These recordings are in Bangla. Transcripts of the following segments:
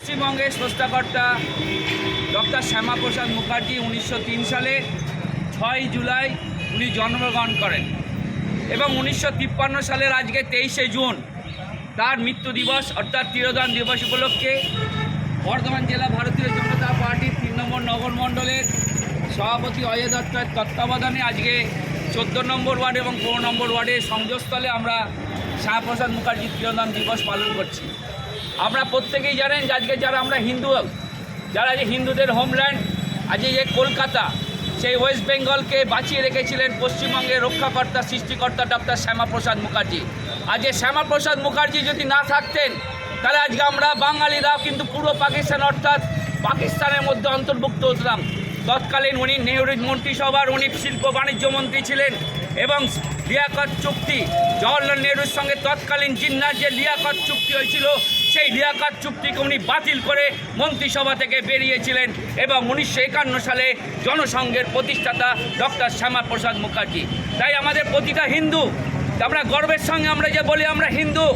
পশ্চিমবঙ্গের স্রষ্টাকর্তা ডক্টর শ্যামাপ্রসাদ মুখার্জি 1903 সালে 6 জুলাই উনি জন্মগ্রহণ করেন এবং 1953 সালের আজকে 23শে জুন তার মৃত্যু দিবস অর্থাৎ তিরোধান দিবস উপলক্ষে বর্ধমান জেলা ভারতীয় জনতা পার্টির 3 নম্বর নগর মণ্ডলের সভাপতি অজয় দত্তের তত্ত্বাবধানে আজকে 14 নম্বর ওয়ার্ড এবং 15 নম্বর ওয়ার্ডের সংযোগস্থলে আমরা শ্যামাপ্রসাদ মুখার্জির তিরোধান দিবস পালন করছি। আমরা প্রত্যেকেই জানেন যে আজকে যারা আমরা হিন্দু, যারা যে হিন্দুদের হোমল্যান্ড আজকে যে কলকাতা, সেই ওয়েস্ট বেঙ্গলকে বাঁচিয়ে রেখেছিলেন পশ্চিমবঙ্গের রক্ষাকর্তা সৃষ্টিকর্তা ডক্টর শ্যামাপ্রসাদ মুখার্জি। আজকে শ্যামাপ্রসাদ মুখার্জি যদি না থাকতেন তাহলে আজকে আমরা বাঙালিরা কিন্তু পূর্ব পাকিস্তান অর্থাৎ পাকিস্তানের মধ্যে অন্তর্ভুক্ত হতাম। তৎকালীন উনি নেহরু মন্ত্রিসভার উনি শিল্প বাণিজ্য মন্ত্রী ছিলেন এবং লিয়াকত চুক্তি জওহরলাল নেহরুর সঙ্গে তৎকালীন জিন্নার যে লিয়াকত চুক্তি হয়েছিল সেই লিয়াকত চুক্তিকে উনি বাতিল করে মন্ত্রিসভা থেকে বেরিয়েছিলেন এবং 1951 সালে জনসংঘের প্রতিষ্ঠাতা ডক্টর শ্যামাপ্রসাদ মুখার্জি। তাই আমাদের প্রতিটা হিন্দু, আমরা গর্বের সঙ্গে আমরা যে বলি আমরা হিন্দু,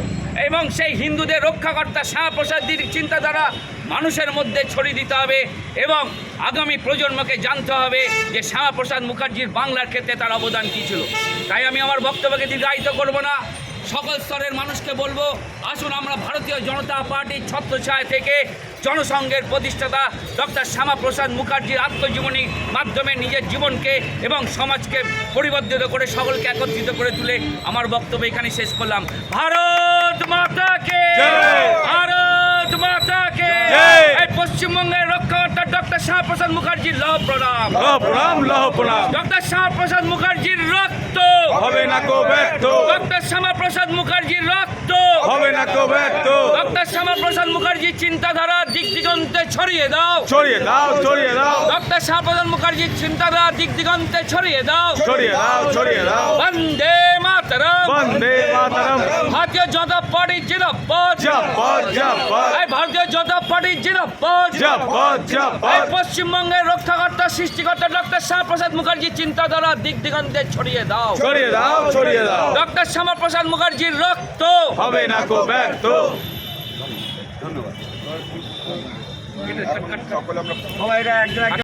এবং সেই হিন্দুদের রক্ষাকর্তা শ্যামাপ্রসাদের চিন্তাধারা মানুষের মধ্যে ছড়িয়ে দিতে হবে এবং আগামী প্রজন্মকে জানতে হবে যে শ্যামাপ্রসাদ মুখার্জির বাংলার ক্ষেত্রে তার অবদান কী ছিল। তাই আমি আমার বক্তব্যকে দীর্ঘায়িত করব না, সকল স্তরের মানুষকে বলবো আসুন আমরা ভারতীয় জনতা পার্টির ছত্রছায়া থেকে জনসংঘের প্রতিষ্ঠাতা ডক্টর শ্যামাপ্রসাদ মুখার্জির আত্মজীবনীর মাধ্যমে নিজের জীবনকে এবং সমাজকে পরিবর্তিত করে সকলকে একত্রিত করে তুলে আমার বক্তব্য এখানে শেষ করলাম। ভারত মাতাকে জয়, ভারত মাতাকে জয়। এই পশ্চিমবঙ্গের রক্ষাকর্তা ডক্টর শ্যামাপ্রসাদ মুখার্জির লহ প্রণাম, লহ প্রণাম, লহ প্রণাম। ডক্টর শ্যামাপ্রসাদ মুখার্জির রক্ত হবে না কো ব্যর্থ, ডক্টর শ্যামাপ্রসাদ মুখার্জির রক্ত হবে না কো ব্যর্থ। ডক্টর শ্যামাপ্রসাদ মুখার্জির চিন্তাধারা দিক দিগন্তে ছড়িয়ে দাও, ছড়িয়ে দাও, ছড়িয়ে দাও, ডক্টর শ্যামাপ্রসাদ মুখার্জির চিন্তাধারা দিক দিগন্তে ছড়িয়ে দাও, ছড়িয়ে দাও, ছড়িয়ে দাও। বন্দে মাতরম, বন্দে মাতরম। ভারতীয় জনতা পার্টি জিন্দাবাদ, জিন্দাবাদ, জিন্দাবাদ, এই ভারতীয় জনতা পার্টি জিন্দাবাদ, জিন্দাবাদ, এই জিন্দাবাদ। পশ্চিমবঙ্গের রক্ষাকর্তা সৃষ্টিকর্তা ডক্টর শ্যামাপ্রসাদ মুখার্জির চিন্তাধারা দিক দিগন্তে ছড়িয়ে দাও, ছড়িয়ে দাও, ছড়িয়ে দাও, ডক্টর শ্যামাপ্রসাদ মুখার্জির রক্ত হবে না কো ব্যর্থ। ধন্যবাদ।